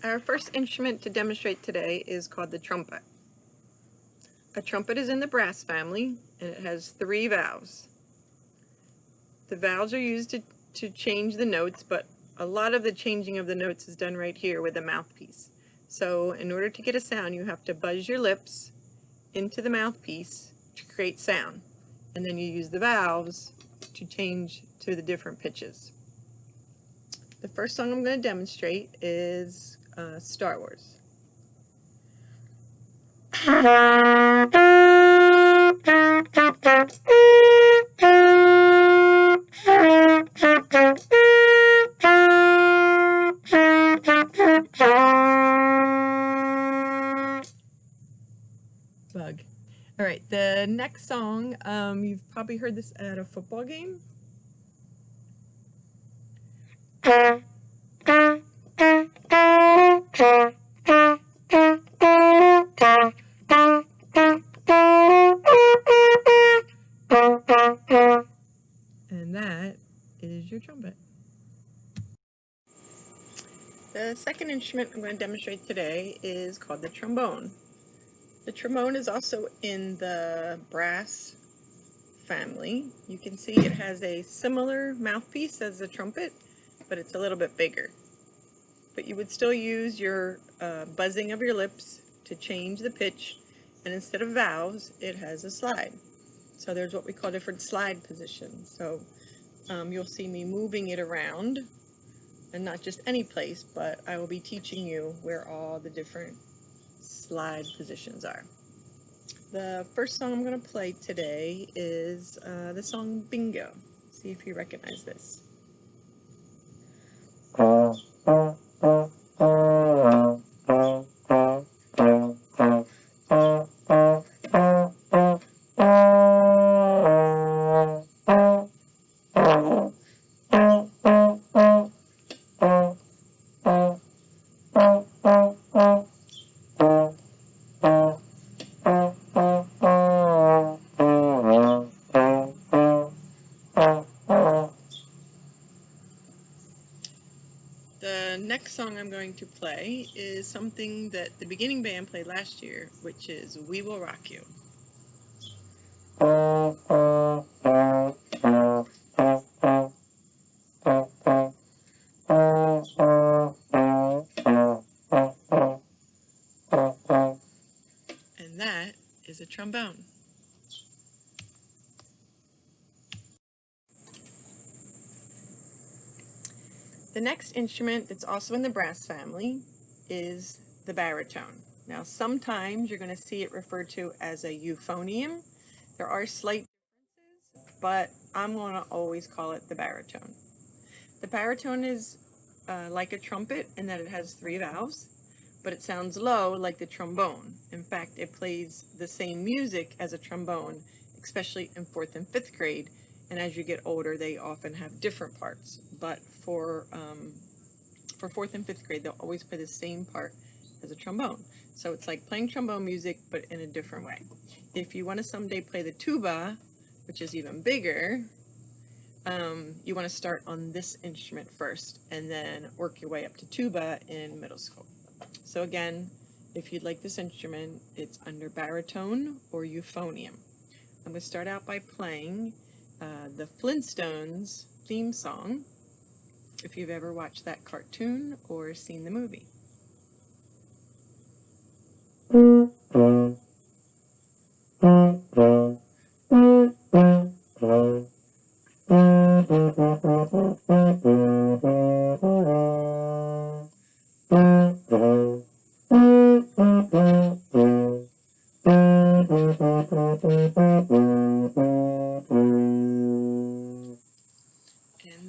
Our first instrument to demonstrate today is called the trumpet. A trumpet is in the brass family and it has 3 valves. The valves are used to change the notes, but a lot of the changing of the notes is done right here with the mouthpiece. So in order to get a sound, you have to buzz your lips into the mouthpiece to create sound. And then you use the valves to change to the different pitches. The first song I'm going to demonstrate is Star Wars. Bug. All right, the next song, you've probably heard this at a football game. And that is your trumpet. The second instrument I'm going to demonstrate today is called the trombone. The trombone is also in the brass family. You can see it has a similar mouthpiece as the trumpet, but it's a little bit bigger. But you would still use your buzzing of your lips to change the pitch, and instead of valves, it has a slide. So there's what we call different slide positions. So you'll see me moving it around, and not just any place, but I will be teaching you where all the different slide positions are. The first song I'm going to play today is the song Bingo. See if you recognize this. The next song I'm going to play is something that the beginning band played last year, which is We Will Rock You. And that is a trombone. The next instrument that's also in the brass family is the baritone. Now sometimes you're going to see it referred to as a euphonium. There are slight differences, but I'm going to always call it the baritone. The baritone is like a trumpet in that it has 3 valves, but it sounds low like the trombone. In fact, it plays the same music as a trombone, especially in 4th and 5th grade. And as you get older, they often have different parts. But for 4th and 5th grade, they'll always play the same part as a trombone. So it's like playing trombone music, but in a different way. If you want to someday play the tuba, which is even bigger, you want to start on this instrument first and then work your way up to tuba in middle school. So again, if you'd like this instrument, it's under baritone or euphonium. I'm going to start out by playing the Flintstones theme song, if you've ever watched that cartoon or seen the movie. And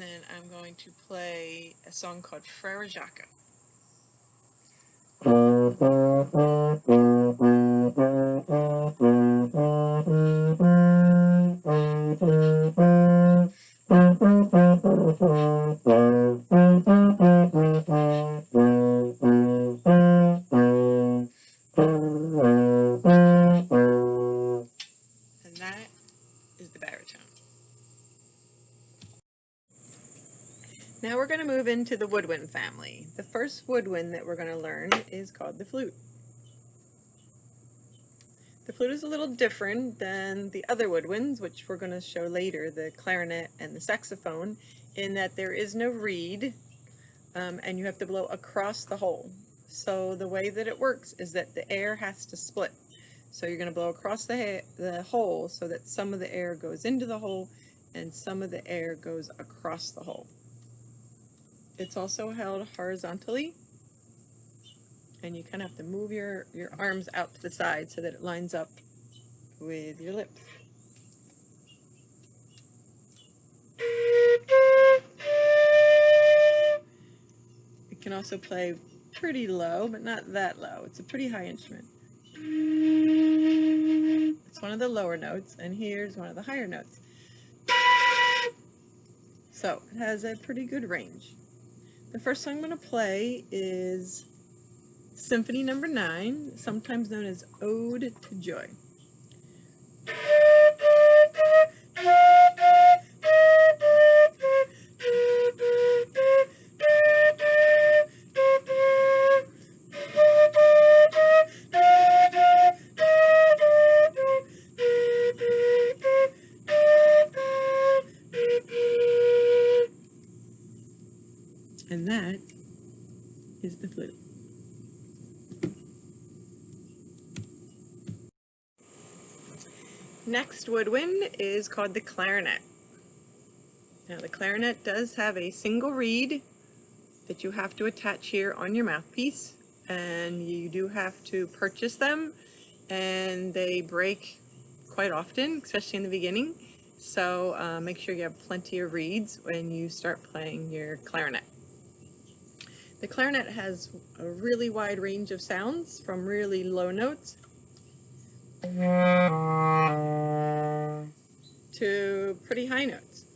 then I'm going to play a song called Frere Jacques. And that is the baritone. Now we're going to move into into the woodwind family. The first woodwind that we're going to learn is called the flute. The flute is a little different than the other woodwinds, which we're going to show later, the clarinet and the saxophone, in that there is no reed and you have to blow across the hole. So the way that it works is that the air has to split. So you're going to blow across the hole so that some of the air goes into the hole and some of the air goes across the hole. It's also held horizontally, and you kind of have to move your arms out to the side so that it lines up with your lips. It can also play pretty low, but not that low. It's a pretty high instrument. It's one of the lower notes, and here's one of the higher notes. So it has a pretty good range. The first song I'm going to play is Symphony No. 9, sometimes known as Ode to Joy. And that is the flute. Next woodwind is called the clarinet. Now the clarinet does have a single reed that you have to attach here on your mouthpiece, and you do have to purchase them, and they break quite often, especially in the beginning. So make sure you have plenty of reeds when you start playing your clarinet. The clarinet has a really wide range of sounds, from really low notes to pretty high notes.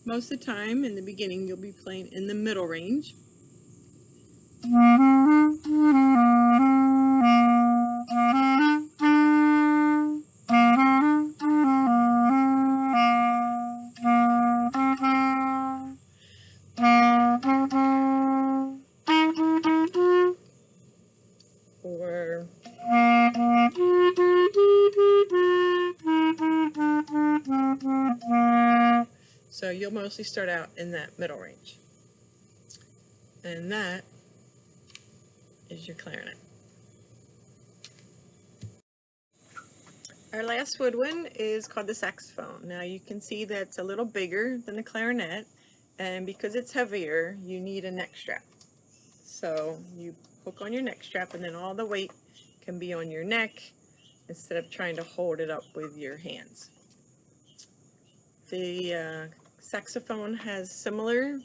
Most of the time in the beginning you'll be playing in the middle range. So you'll mostly start out in that middle range. And that is your clarinet. Our last woodwind is called the saxophone. Now you can see that it's a little bigger than the clarinet, and because it's heavier, you need a neck strap. So you hook on your neck strap, and then all the weight can be on your neck instead of trying to hold it up with your hands. The saxophone has similar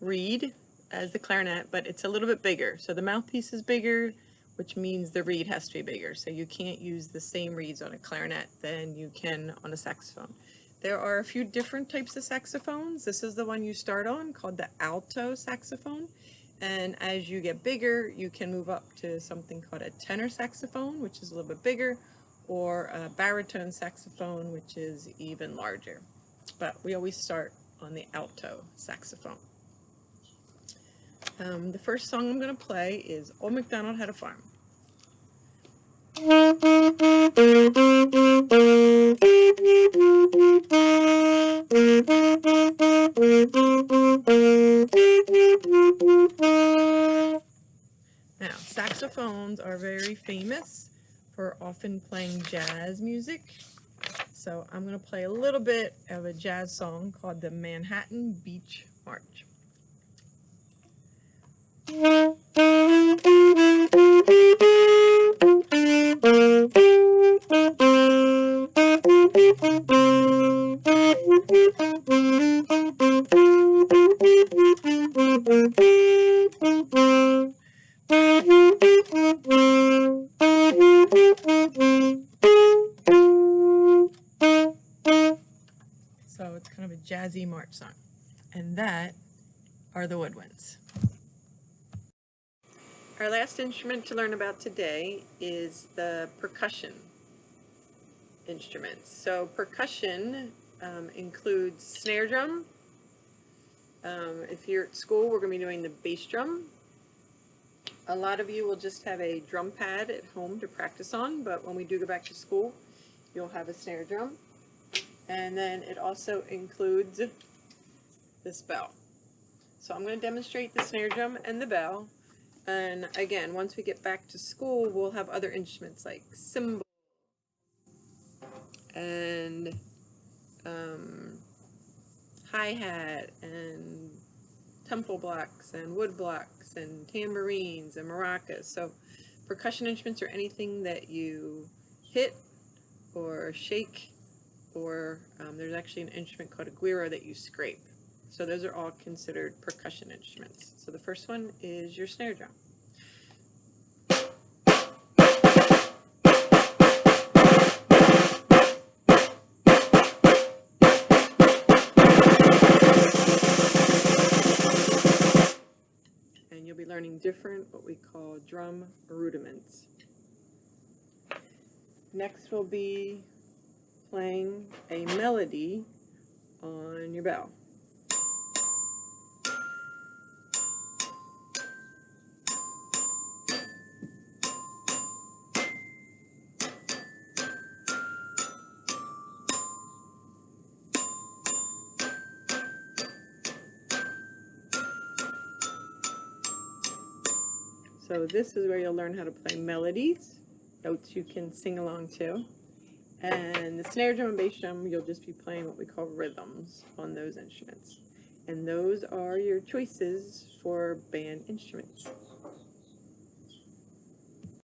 reed as the clarinet, but it's a little bit bigger. So the mouthpiece is bigger, which means the reed has to be bigger. So you can't use the same reeds on a clarinet than you can on a saxophone. There are a few different types of saxophones. This is the one you start on, called the alto saxophone. And as you get bigger, you can move up to something called a tenor saxophone, which is a little bit bigger, or a baritone saxophone, which is even larger. But we always start on the alto saxophone. The first song I'm going to play is Old MacDonald Had a Farm. Now, saxophones are very famous for often playing jazz music. So I'm going to play a little bit of a jazz song called the Manhattan Beach March. So it's kind of a jazzy march song. And that are the woodwinds. Our last instrument to learn about today is the percussion. instruments. So percussion includes snare drum. If you're at school, we're going to be doing the bass drum. A lot of you will just have a drum pad at home to practice on, but when we do go back to school, you'll have a snare drum. And then it also includes this bell. So I'm going to demonstrate the snare drum and the bell. And again, once we get back to school, we'll have other instruments like cymbal and hi-hat and temple blocks and wood blocks and tambourines and maracas. So percussion instruments are anything that you hit or shake, or there's actually an instrument called a guiro that you scrape. So those are all considered percussion instruments. So the first one is your snare drum. And you'll be learning different, what we call drum rudiments. Next will be playing a melody on your bell. So this is where you'll learn how to play melodies, notes you can sing along to. And the snare drum and bass drum, you'll just be playing what we call rhythms on those instruments. And those are your choices for band instruments.